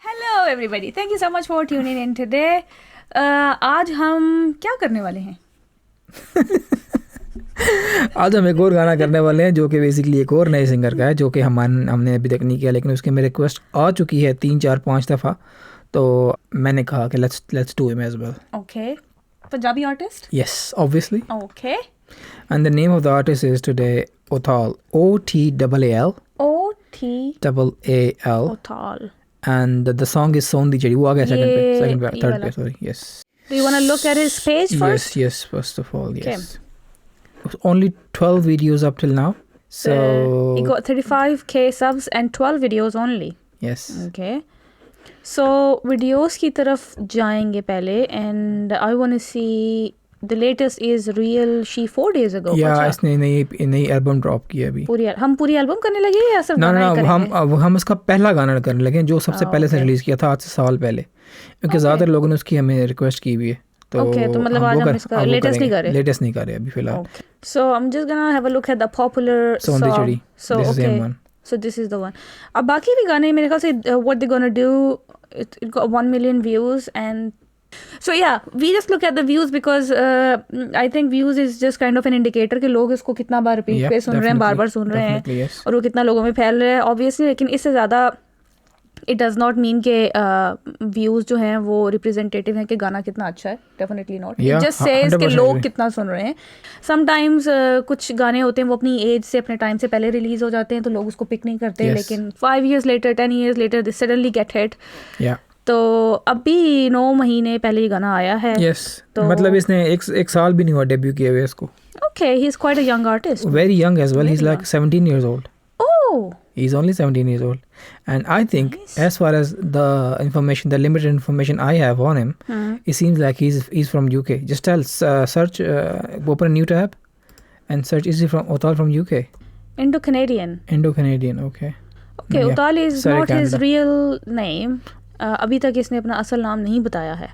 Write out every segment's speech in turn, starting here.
Hello everybody, thank you so much for tuning in today. आज हम क्या करने वाले हैं? आज हम एक और गाना करने वाले हैं जो कि बेसिकली एक और नए सिंगर का है जो कि हमने अभी तक नहीं किया, लेकिन उसके में रिक्वेस्ट आ चुकी है 3 4 5 दफ़ा, तो मैंने कहा कि let's do him as well. Okay, Punjabi artist? Yes, obviously. Okay. And the name of the artist is today Otal. O-T-A-L. O-T-A-L. Otal. And the song is Sondi Chedi. वो आ गया second पे, third पे, sorry. Yes. Do you want to look at his page first? Yes, first of all, yes. Okay. Only 12 videos up till now. So he got 35k subs and 12 videos only. Yes. Okay. So videos की तरफ जाएंगे पहले, and I want to see the latest is Real She 4 days ago. Yeah, इसने नई album drop की है अभी. हम पूरी एल्बम करने लगे या सिर्फ ना गाना ही करेंगे? हम इसका पहला गाना करने लगे जो सबसे पहले से रिलीज किया था आज से साल पहले, क्योंकि ज़्यादातर लोगों ने उसकी हमें रिक्वेस्ट की हुई है. तो मतलब आज हम इसका लेटेस्ट नहीं कर रहे अभी फिलहाल. So I'm just gonna have a look at the popular Sondi song. Chedi. So this is the one. So this is the one. अब बाकी भी गाने मेरे ख्याल से what they're gonna do, it got 1 million views, and so yeah, we just look at the views because I think views is just kind of an indicator कि लोग इसको कितना बार रिपीट पे सुन रहे हैं, बार-बार सुन रहे हैं, yes. और वो कितना लोगों में फैल रहा है obviously. लेकिन इससे ज़्यादा it does not mean कि views जो हैं वो representative हैं कि गाना कितना अच्छा है. Definitely not. Yeah, It just says कि 100% लोग कितना सुन रहे हैं. Sometimes कुछ गाने होते हैं वो अपनी एज से, अपने टाइम से पहले रिलीज हो जाते हैं तो लोग उसको पिक नहीं करते, Yes. लेकिन 5 years later, 10 years later they suddenly get hit. Yeah. तो अभी 9 महीने पहले ये गाना आया है. Yes. तो मतलब इसने एक साल भी नहीं हुआ डेब्यू किए हुए इसको. Okay, he's quite a young artist. Very young as well. Very He's like 17 years old. Oh. He's only 17 years old. And I think Nice. as far as the limited information I have on him, it seems like he's from UK. Just search, open a new tab and search, is he from Otal from UK? Indo-Canadian. Indo-Canadian, okay. Okay, Yeah. Otal is Sorry, not his Canada. real name. अभी तक इसने अपना असल नाम नहीं बताया है.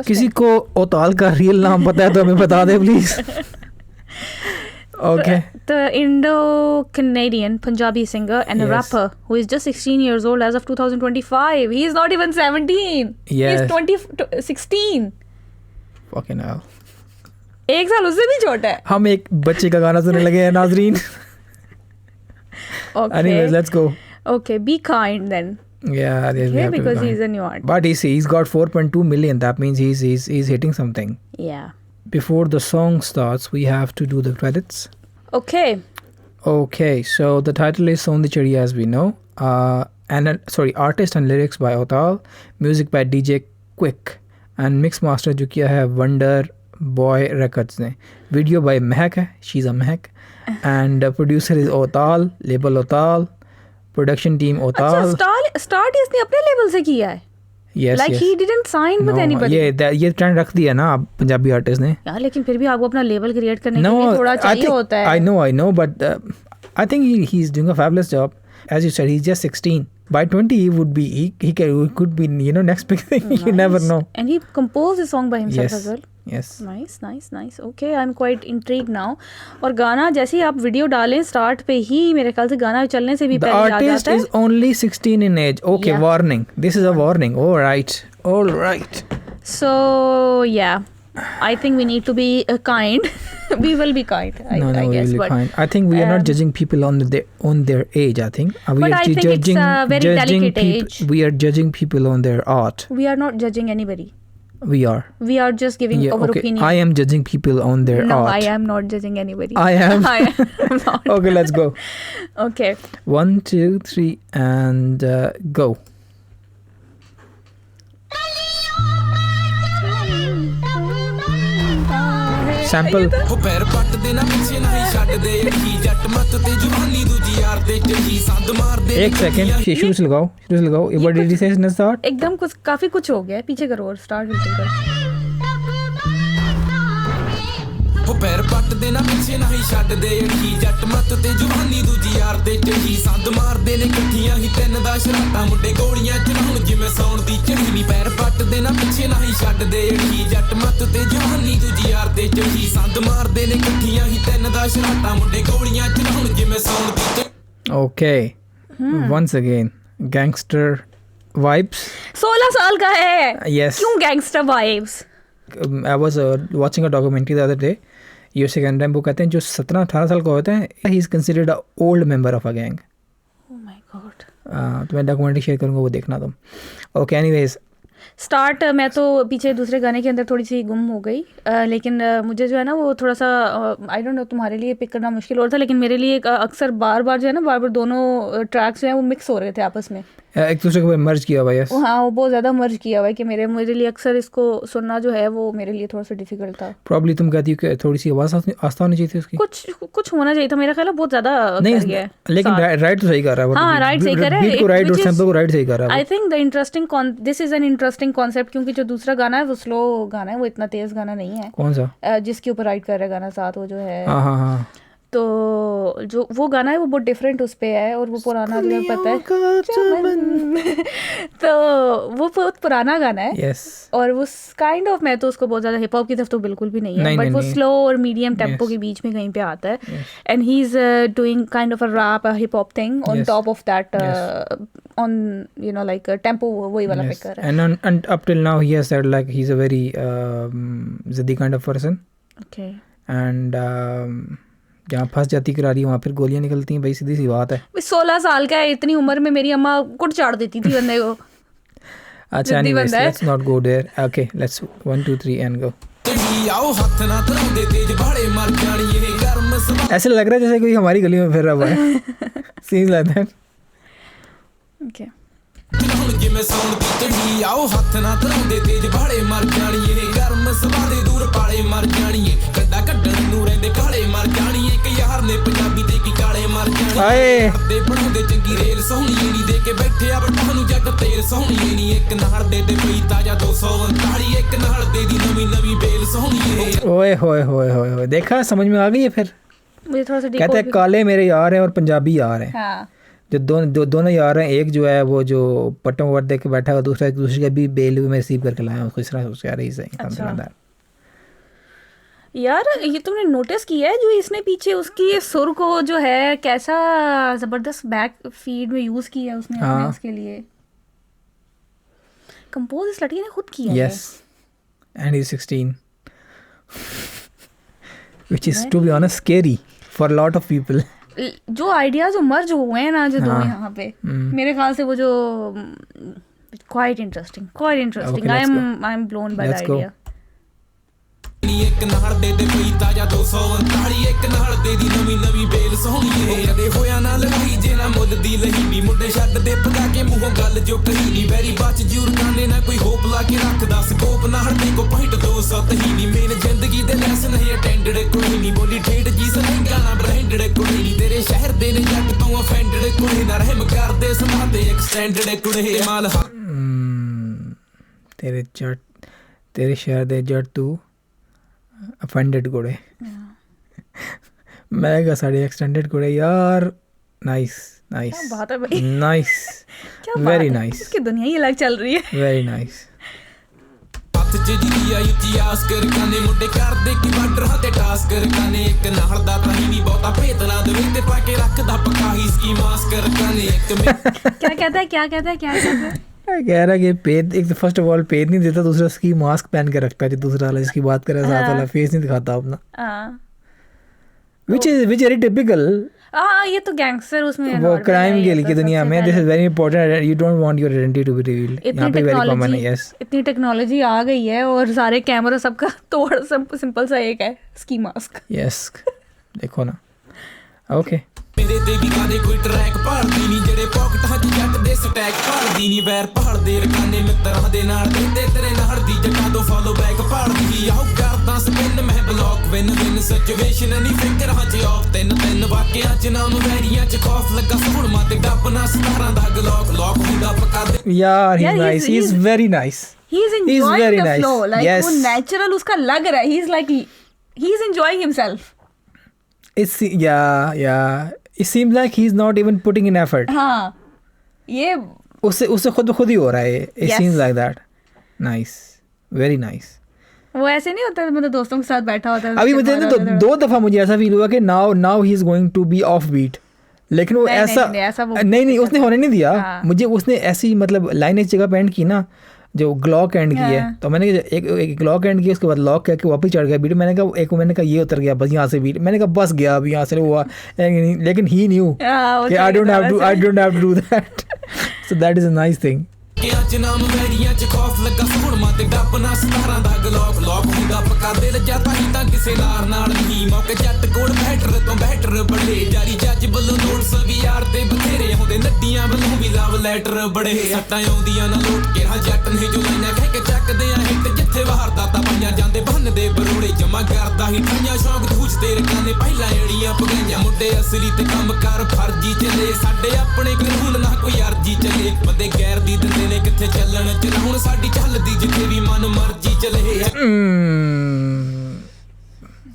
किसी को ओताल का रियल नाम पता है तो हमें बता दे please. Okay. The Indo-Canadian Punjabi singer and a Yes. rapper who is just 16 years old as of 2025. He is not even 17. Yes. He is 16. Fucking hell. एक साल उससे भी छोटा है. हम एक बच्चे का गाना सुनने लगे हैं नाजरीन. Okay. Anyways, let's go. Okay, be kind then. Yeah, yes, we Okay, have to be because kind. he's a new artist. But he's got 4.2 million. That means he's hitting something. Yeah. Before the song starts, we have to do the credits. Okay. Okay, so the title is Sondi Chedi, as we know. Artist and lyrics by Otal, music by DJ Quick, and mix master जो किया है Wonder Boy Records ने. Video by Mehak है, she's a Mehak, and producer is Otal, label Otal, production team Otal. अच्छा, start इसने अपने level से किया है. Yes, Like yes. he didn't sign with anybody. ये ट्रेंड रख दिया ना अब पंजाबी आर्टिस्ट ने. यार लेकिन फिर भी आपको अपना लेवल क्रिएट करने के लिए थोड़ा चाहिए होता है. I know, but I think he's doing a fabulous job. As you said, he's just 16. By 20, he could be next big thing. Nice. You never know. And he composed the song by himself as well. Yes. Nice. Okay, I'm quite intrigued now. और गाना जैसे ही आप video डालें start पे ही मेरे ख्याल से गाना चलने से भी The पहले आ artist जाता है. is only 16 in age. Okay, Yeah. warning. This is a warning. All right. So yeah, I think we need to be kind. We will be kind. I We guess, will be but fine. I think we are not judging people on their age. I think we But are I think it's a very delicate age. We are judging people on their art. we are not judging anybody. We are. We are just giving our okay. opinion. I am judging people on their No, art. I am not judging anybody. I am. I am not. Okay, let's go. Okay. 1, 2, 3, and go. Sample. ਉਹ ਪੈਰ ਪੱਟ ਦੇ ਨਾ ਪਿੱਛੇ ਨਹੀਂ ਛੱਡਦੇ ਅੱਖੀ ਜੱਟ ਮੱਤ ਤੇ ਜਵਾਨੀ ਦੂਜੀ ਯਾਰ ਦੇ ਚੱਲੀ ਸੰਦ ਮਾਰਦੇ एक सेकंड शुरू से लगाओ What did he say in the start? एकदम कुछ काफी कुछ हो गया है. पीछे करो और स्टार्ट बिल्कुल कर. ਉਹ ਪੈਰ ਪੱਟ ਦੇ ਨਾ ਪਿੱਛੇ ਨਹੀਂ ਛੱਡਦੇ ਅੱਖੀ ਜੱਟ ਮੱਤ ਤੇ ਜਵਾਨੀ ਦੂਜੀ ਯਾਰ ਦੇ ਚੱਲੀ ਸੰਦ ਮਾਰਦੇ ਨੇ ਇਕੱਠੀਆਂ ਹੀ ਤਿੰਨ ਦਾ ਸ਼ਰਾਟਾ ਮੁੰਡੇ ਗੋਲੀਆਂ ਚਲਾਉਣ ਜਿਵੇਂ ਸੌਣ ਦੀ ਝੜੀ ਨੀ ਪੈਰ ਪੱਟ ਦੇ ਨਾ ਪਿੱਛੇ ਨਹੀਂ ਛੱਡਦੇ ਅੱਖੀ ਜੱਟ ਮੱਤ ਤੇ ਜਵਾਨੀ ਦੂਜੀ ਯਾਰ ਦੇ ਚੱਲੀ ਸੰਦ ਮਾਰਦੇ ਨੇ ਇਕੱਠੀਆਂ ਹੀ ਤਿੰਨ ਦਾ ਸ਼ਰਾਟਾ ਮੁੰਡੇ ਗੋਲੀਆਂ ਚਲਾਉਣ ਜਿਵੇਂ Okay. Once again, gangster vibes. 16 साल का है. Yes. क्यों gangster vibes? I was watching a documentary the other day. USA Canada में वो कहते हैं जो 17-18 साल का होता है, he is considered a old member of a gang. Oh my god. तो मैं डॉक्यूमेंट्री शेयर करूँगा, वो देखना तुम. Okay, anyways. स्टार्ट मैं तो पीछे दूसरे गाने के अंदर थोड़ी सी गुम हो गई, लेकिन मुझे जो है ना वो थोड़ा सा आई डोंट नो तुम्हारे लिए पिक करना मुश्किल हो रहा था, लेकिन मेरे लिए अक्सर बार बार जो है ना बार बार दोनों ट्रैक्स जो हैं वो मिक्स हो रहे थे आपस में, एक दूसरे को मर्ज किया हुआ. यस. हाँ वो बहुत ज़्यादा मर्ज किया हुआ है कि मेरे लिए अक्सर इसको सुनना जो है वो मेरे लिए थोड़ा सा डिफिकल्ट था. प्रॉब्ली तुम कहती हो कि थोड़ी सी आवाज़ आस्था होनी चाहिए थी उसकी. कुछ होना चाहिए था, मेरा ख्याल है बहुत ज़्यादा नहीं, कर गया है. लेकिन राइट तो सही कर रहा है. हाँ राइट सही कर रहा है, बीट को राइट और टेम्पो को राइट सही कर रहा है. I think the interesting this is an interesting concept, क्योंकि जो दूसरा गाना है वो स्लो गाना है, वो इतना तेज गाना नहीं है. कौन सा? जिसके ऊपर राइट कर रहा है गाना साथ वो जो है. हाँ. तो जो वो गाना है वो बहुत डिफरेंट उस पे है, और वो पुराना तुम्हें पता है. तो वो बहुत पुराना गाना है. यस. और वो काइंड ऑफ, मैं तो उसको बहुत ज़्यादा हिप हॉप की तरफ तो बिल्कुल भी नहीं है, बट वो स्लो और मीडियम टेम्पो के बीच में कहीं पे आता है, and he is doing kind of a rap, a hip hop thing on top of that, on you know like tempo वही वाला पिक कर रहा है. And up till now he has said like he's a very ziddy kind of person. Okay. And जहाँ फंस जाती करारी वहाँ फिर गोलियाँ निकलती हैं भाई, सीधी सी बात है. 16 साल का है, इतनी उम्र में मेरी अम्मा कुट चाड़ देती थी बंदे को. अच्छा, anyways, let's not go there. Okay, let's 1 2 3 and go. ऐसे लग रहा है जैसे कोई हमारी गली में फिर रहा है. Seems like that. Okay. ਜਿਵੇਂ ਸੌਣ ਦੀ ਚੜੀ ਆਓ ਹੱਥ ਨਾ ਧਰਾਉਂਦੇ ਤੇਜ ਬਾੜੇ ਮਰ ਜਾਣੀਏ ਗਰਮ ਸਵਾਦੇ ਦੂਰ ਪਾਲੇ ਮਰ ਜਾਣੀਏ ਕੱਡਾ ਕੱਢਣ ਨੂੰ ਰਹਿੰਦੇ ਕਾਲੇ ਮਰ ਜਾਣੀਏ ਇੱਕ ਯਾਰ ਨੇ ਪੰਜਾਬੀ ਤੇ ਕੀ ਕਾਲੇ ਮਰ ਜਾਣੀਏ ਤੇ ਬਣਾਉਂਦੇ ਚੰਗੀ ਰੇਲ ਸੋਹਣੀਏ ਨਹੀਂ ਦੇ ਕੇ ਬੈਠੇ ਆ ਬਟਾਂ ਨੂੰ ਜੱਟ ਤੇਲ ਸੋਹਣੀਏ ਨਹੀਂ ਇੱਕ ਨਾਲ ਦੇ ਤੇ ਪਈ ਤਾਜਾ 239 ਇੱਕ ਨਾਲ ਦੇ ਦੀ ਨਵੀਂ ਨਵੀਂ ਬੇਲ ਸੋਹਣੀਏ. ओए होए होए होए होए, देखा समझ में आ गई है. फिर मुझे थोड़ा सा कहते हैं काले मेरे यार हैं और पंजाबी यार हैं. हाँ. जो दोनों यार हैं, एक जो है वो जो पट्टों वर्ड दे के बैठा है, दूसरा एक दूसरे का भी बेल में रिसीव करके लाया उसको इस तरह सोच यार ही सही. अच्छा. यार ये तुमने नोटिस किया है जो इसने पीछे उसकी सुर को जो है कैसा जबरदस्त बैक फीड में यूज किया उसने. हाँ. उसके लिए कंपोज इस लड़की ने खुद किया. Yes. And he's 16. Which is to be honest scary for a lot of people. जो आइडियाज जो मर्ज हुए हैं ना जो दो यहाँ पे, मेरे ख्याल से वो जो quite interesting. I am blown by the idea. ਇੱਕ ਨਾਲ ਦੇ ਤੇ ਪਈ ਤਾਜਾ 239 ਇੱਕ ਨਾਲ ਦੇ ਦੀ ਨਵੀਂ ਨਵੀਂ ਬੇਲ ਸੋਹਣੀਏ ਕਦੇ ਹੋਇਆ ਨਾ ਲੜਾਈ ਜੇ ਨਾ ਮੁੱਲ ਦੀ ਲਈ ਨੀ ਮੁੰਡੇ ਛੱਡ ਦੇ ਭਗਾ ਕੇ ਮੂੰਹੋਂ ਗੱਲ ਜੋ ਕਹੀ ਨੀ ਵੈਰੀ ਬਾਚ ਜੂਰ ਕਾਂਦੇ ਨਾ ਕੋਈ ਹੋਪ ਲਾ ਕੇ ਰੱਖਦਾ ਸਕੋਪ ਨਾ ਹਟਦੇ ਕੋ ਪੁਆਇੰਟ 207 ਹੀ ਨੀ ਮੇਨ ਜ਼ਿੰਦਗੀ ਦੇ ਲੈਸਨ ਹੈ ਅਟੈਂਡਡ ਕੋਈ ਨੀ ਬੋਲੀ ਠੇਡ ਜੀ ਸਲੈਂਗਾ ਨਾ ਬ੍ਰਾਂਡਡ ਕੋਈ ਨੀ ਤੇਰੇ ਸ਼ਹਿਰ ਦੇ ਨੇ ਜੱਟ ਤੋਂ ਅਫੈਂਡਡ ਕੋਈ ਨਾ ਰਹਿਮ ਕਰਦੇ ਸਮਾਦੇ ਐਕਸਟੈਂਡਡ ਕੁੜੇ ਮਾਲ ਤੇਰੇ ਸ਼ਹਿਰ ਦੇ ਜੱਟ ਤੂੰ अफेंडेड घोड़े. मैं कहा साढ़े एक्सटेंडेड घोड़े यार. नाइस बात है भाई. Nice very nice. इसकी दुनिया ही अलग चल रही है. Very nice. ਹੱਥ ਚ ਜਿਹੜੀ ਆਈ ਇਤਿਹਾਸ ਕਰ ਕਾਨੇ ਮੁੰਡੇ ਕਰਦੇ ਕੀ ਬਾਰਡਰਾਂ ਤੇ ਟਾਸ ਕਰ ਕਾਨੇ ਇੱਕ ਨਾਲ ਦਾ ਤਾਂ ਹੀ ਨਹੀਂ ਬਹੁਤਾ ਭੇਤ ਨਾ ਦੇਵੇ ਤੇ ਪਾ ਕੇ ਰੱਖਦਾ ਪੱਕਾ ਹੀ ਸਕੀ ਮਾਸ ਕਰ ਕਾਨੇ ਇੱਕ क्या कहता है कह रहा कि पेद एक तो फर्स्ट ऑफ ऑल पेद नहीं देता, दूसरा उसकी मास्क पहन के रखता है, जो दूसरा वाला जिसकी बात करे साथ वाला फेस नहीं दिखाता अपना. which is very typical. ये तो गैंगस्टर उसमें वो क्राइम के लिए की दुनिया में this is very important. You don't want your identity to be revealed. यहां पे वेरी कॉमन है. यस, इतनी टेक्नोलॉजी आ गई है और सारे कैमरा सबका तोड़ सब सिंपल सा एक है स्की मास्क. यस, देखो ना. ओके. ਮੇਰੇ ਤੇ ਵੀ ਕਾਦੇ ਕੋਈ ਟਰੈਕ ਭਾਲਦੀ ਨਹੀਂ ਜਿਹੜੇ ਪੌਕਟਾਂ 'ਚ ਜੱਟ ਦੇ ਸਟੈਕ ਭਾਲਦੀ ਨਹੀਂ ਵੈਰ ਭਾਲਦੇ ਰਕਾਨੇ ਮਿੱਤਰਾਂ ਦੇ ਨਾਲ ਤੇ ਤੇਰੇ ਨਾਲ ਦੀ ਜੱਟਾਂ ਤੋਂ ਫਾਲੋ ਬੈਕ ਭਾਲਦੀ ਆਉ ਕਰਦਾ ਸਪਿਨ ਮੈਂ ਬਲੌਕ ਵਿਨ ਸਿਚੁਏਸ਼ਨ ਨਹੀਂ ਫਿਕਰਾਂ 'ਚ ਆਫ ਤਿੰਨ ਵਾਕਿਆਂ 'ਚ ਨਾ ਨੂੰ ਵੈਰੀਆਂ 'ਚ ਖੌਫ ਲੱਗਾ ਸੁਣ ਮਾ ਤੇ ਡੱਬ ਨਾ 17 ਦਾ ਲੋਕ ਹੁੰਦਾ ਪਕਾ ਦੇ. यार he's nice. He's very nice. He's enjoying the flow. Like वो natural उसका लग रहा है. He's enjoying himself. Yeah. It seems like he's not even putting in effort. हाँ, ये उससे खुद ही हो रहा है. It seems like that. Nice, very nice. वो ऐसे नहीं होता मतलब दोस्तों के साथ बैठा होता है. अभी मुझे तो 2 दफा मुझे ऐसा फील हुआ कि now he is going to be off beat. लेकिन वो ऐसा नहीं उसने होने नहीं दिया मुझे। उसने ऐसी मतलब लाइन इस जगह पे एंड की ना जो ग्लॉक एंड की है, तो मैंने एक ग्लॉक एंड की, उसके बाद लॉक करके वापस चढ़ गया बीट। मैंने कहा ये उतर गया बस यहाँ से बीट। मैंने कहा बस गया अभी यहाँ से हुआ, लेकिन ही न्यू कि I don't have to do that. So that is a nice thing. ਚ ਨਾਮ ਵੈਰੀਆਂ ਚ ਖੌਫ ਲੱਗਾ ਸੁਣਮਾ ਤੇ ਡੱਬ ਨਾ 17 ਦਾ ਗਲੋਕ ਲੋਕ ਹੁੰਦਾ ਪੱਕਾ ਦਿਲ ਜਾਂਦਾ ਹੀ ਤਾਂ ਕਿਸੇ ਲਾਰ ਨਾਲ ਨਹੀਂ ਮੌਕੇ ਜੱਟ ਕੋਲ ਬੈਟਰ ਤੋਂ ਬੈਟਰ ਬੜੇ ਜਾਰੀ ਜੱਜ ਵੱਲੋਂ ਨੋਟਸ ਵੀ ਯਾਰ ਤੇ ਬਥੇਰੇ ਆਉਂਦੇ ਨੱਡੀਆਂ ਵੱਲੋਂ ਵੀ ਲਵ ਲੈਟਰ ਬੜੇ ਸੱਟਾਂ ਆਉਂਦੀਆਂ ਨਾ ਲੋਟ ਕੇ ਹਾਂ ਜੱਟ ਨੇ ਜੋ ਲਾਈਆਂ ਕਹਿ ਕੇ ਚੱਕਦੇ ਆ ਹਿੱਟ ਜਿੱਥੇ ਵਾਰਦਾਤਾਂ ਪਾਈਆਂ ਜਾਂਦੇ ਬੰਨਦੇ ਬਰੋੜੇ ਜਮਾ ਕਰਦਾ ਹੀ ਠਾਈਆਂ ਸ਼ੌਕ ਦੂਜ ਤੇਰੇ ਕਾਨੇ ਪਹਿਲਾਂ ਏੜੀਆਂ ਪਗਾਈਆਂ ਮੁੰਡੇ ਅਸਲੀ ਤੇ ਕੰਮ ਕਰ ਫਰਜੀ ਚੱਲੇ ਸਾਡੇ ਆਪਣੇ ਕਾਨੂੰਨ ਨਾ ਕੋਈ ਅਰਜੀ ਚੱਲੇ ਬੰਦੇ ਗੈਰ ਦੀ ਦਿੰਦੇ ਨੇ ਕਿੱਥੇ ਚੱਲਣ ਚ ਹੁਣ ਸਾਡੀ ਚੱਲਦੀ ਜਿੱਥੇ ਵੀ ਮਨ ਮਰਜੀ ਚੱਲੇ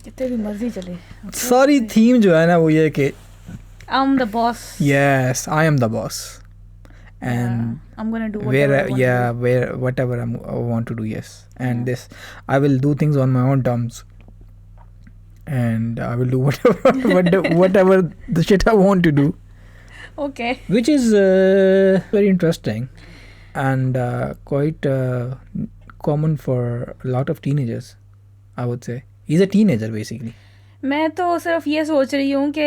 जितने भी मर्जी चले। सारी थीम जो है ना वो ये कि I'm the boss. Yes, I am the boss. And I'm gonna do whatever I want to do. whatever I want to do. Yes, and this I will do things on my own terms, and I will do whatever the shit I want to do. Okay. Which is very interesting and quite common for a lot of teenagers, I would say. He's a teenager basically. मैं तो सिर्फ ये सोच रही हूँ कि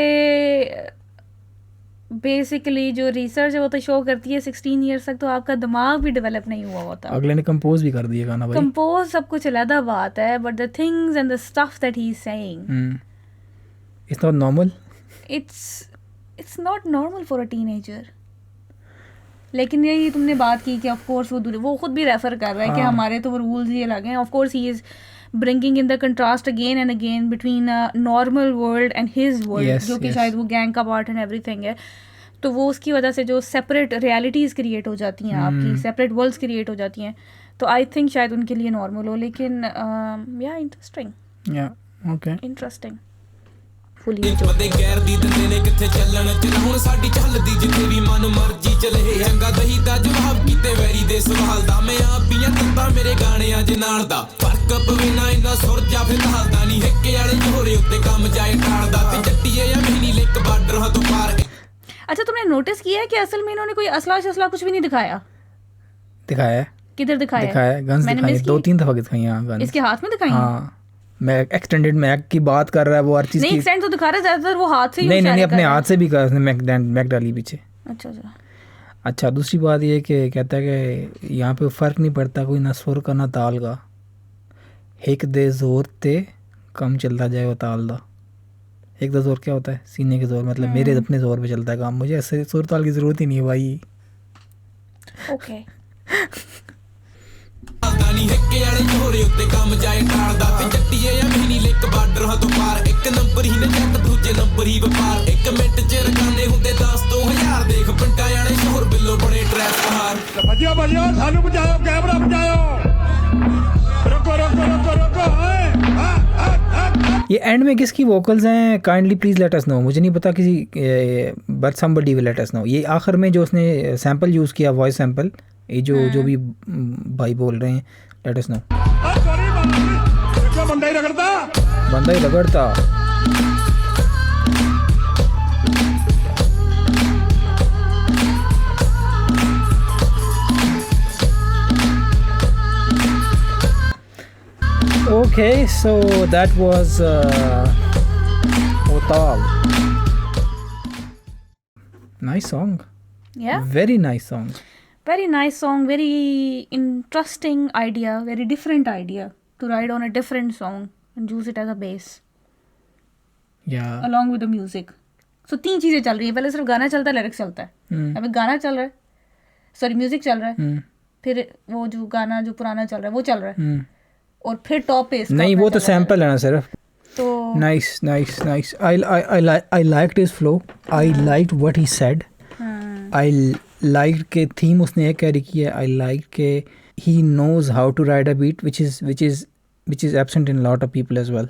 basically जो research है वो तो शो करती है 16 ईयर्स तक तो आपका दिमाग भी डेवलप नहीं हुआ होता। अगले ने कंपोज भी कर दिया गाना भाई। कंपोज सब कुछ अलग बात है, but the things and the stuff that he is saying it's not normal. It's not normal for a teenager. लेकिन यही तुमने बात की कि ऑफ कोर्स वो खुद भी रेफर कर रहा है कि हमारे तो रूल्स ये अलग हैं। Of course he is bringing in the contrast again and again between a normal world and his world, जो कि शायद वो गैंग का पार्ट एंड एवरीथिंग है। तो वो उसकी वजह से जो सेपरेट रियलिटीज़ क्रिएट हो जाती हैं आपकी, सेपरेट वर्ल्ड्स क्रिएट हो जाती हैं, तो आई थिंक शायद उनके लिए नॉर्मल हो। लेकिन या इंटरेस्टिंग ਬੰਦੇ ਗੈਰ ਦੀ ਦਿੰਦੇ ਨੇ ਕਿੱਥੇ ਚੱਲਣ ਚ ਹੁਣ ਸਾਡੀ ਚੱਲਦੀ ਜਿੱਥੇ ਵੀ ਮਨ ਮਰਜੀ ਚਲੇ ਹੈਗਾ ਦਹੀ ਦਾ ਜਵਾਬ ਕੀਤੇ ਵੈਰੀ ਦੇ ਸਵਾਲ ਦਾ ਮੈਂ ਆਪੀਆਂ ਤੰਦਾ ਮੇਰੇ ਗਾਣਿਆਂ ਦੇ ਨਾਲ ਦਾ ਫਰਕ ਪਵੇ ਨਾ ਇਹਦਾ ਸੁਰ ਜਾਂ ਫਿਰ ਹਾਲਦਾ ਨਹੀਂ ਹਿੱਕੇ ਵਾਲੇ ਜੋਰੇ ਉੱਤੇ ਕੰਮ ਜਾਏ ਟਾਲਦਾ ਤੇ ਜੱਟੀਏ ਆ ਮਹੀਨੀ ਲਿਕ ਬਾਰਡਰ ਤੋਂ ਪਾਰ। अच्छा तुमने नोटिस किया है कि असल में इन्होंने कोई असला शसला कुछ भी नहीं दिखाया है। किधर दिखाया है गन्स दिखाई 2-3 दफा दिखाई गन्स इसके हाथ में दिखाई। हाँ मैं एक्सटेंडेड मैक की बात कर रहा है वो हर चीज नहीं एक्सटेंड तो दिखा रहा है ज्यादातर वो हाथ से ही नहीं अपने हाथ से भी कर उसने मैक डाली पीछे। अच्छा दूसरी बात ये कि कहता है कि यहाँ पे फ़र्क नहीं पड़ता कोई ना सुर का ना ताल का, एक दे जोर ते कम चलता जाए वो ताल दा। एक दो जोर क्या होता है? सीने के जोर, मतलब मेरे अपने जोर पे चलता है काम, मुझे ऐसे सुर ताल की ज़रूरत ही नहीं है भाई। ओके ਨਹੀਂ ਹਿੱਕੇ ਵਾਲੇ ਜੋਰੇ ਉੱਤੇ ਕੰਮ ਜਾਏ ਟਾਲਦਾ ਤੇ ਜੱਟੀਏ ਆ ਮਹੀਨੀ ਲਿਕ ਬਾਰਡਰ ਤੋਂ ਪਾਰ ਇੱਕ ਨੰਬਰ ਹੀ ਨੇ ਜੱਟ ਦੂਜੇ ਨੰਬਰ ਹੀ ਵਪਾਰ ਇੱਕ ਮਿੰਟ ਚ ਰਕਾਨੇ ਹੁੰਦੇ 10 ਤੋਂ 1000 ਦੇਖ ਪਿੰਡਾਂ ਵਾਲੇ ਸ਼ੋਰ ਬਿੱਲੋ ਬਣੇ ਟਰੈਕ ਬਹਾਰ ਭੱਜਿਓ ਸਾਨੂੰ ਬਚਾਓ ਕੈਮਰਾ ਬਚਾਓ ਰੁਕੋ ये एंड में किसकी वोकल्स हैं? Kindly please let us know. मुझे नहीं पता किसी but somebody will let us know. ये आखिर में जो उसने सैंपल यूज़ किया वॉइस सैंपल, ये जो भी भाई बोल रहे हैं, लेट अस नो। बंदा ही रगड़ता Okay, so that was Otal. Nice song. Yeah. Very nice song. Very nice song, very interesting idea, very different idea to write on a different song and use it as a bass. Yeah. Along with the music. So 3 चीज़ें चल रही हैं। पहले सिर्फ गाना चलता है, lyrics चलता है। अभी गाना चल रहा है, सॉरी म्यूजिक चल रहा है, फिर वो जो गाना जो पुराना चल रहा है वो चल रहा है, और फिर टॉप पे नहीं वो तो सैंपल है ना सिर्फ। तो nice I liked his flow. I liked what he said. I liked के थीम उसने एक कैरी की है। I liked के he knows how to ride a beat which is absent in a lot of people as well.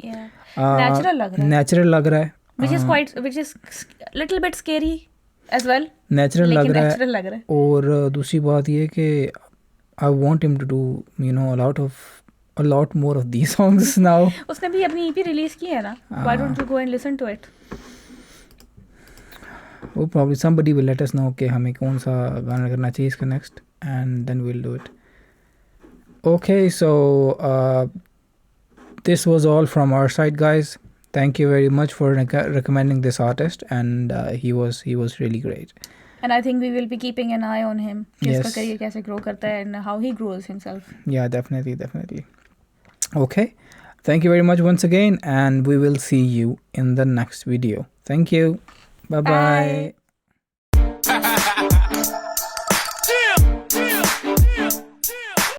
Yeah. Natural लग रहा है which is little bit scary as well. Natural लग रहा है। और दूसरी बात ये कि I want him to do a lot more of these songs now. उसने भी अपनी EP रिलीज की है ना, why don't you go and listen to it? Oh, probably somebody will let us know कि हमें कौन सा गाना करना चाहिए इसका next, and then we'll do it. Okay, so this was all from our side, guys. Thank you very much for recommending this artist, and he was really great. And I think we will be keeping an eye on him. Yes. His career कैसे grow करता है and how he grows himself. Yeah, definitely. Okay, thank you very much once again, and we will see you in the next video. Thank you. Bye. Bye.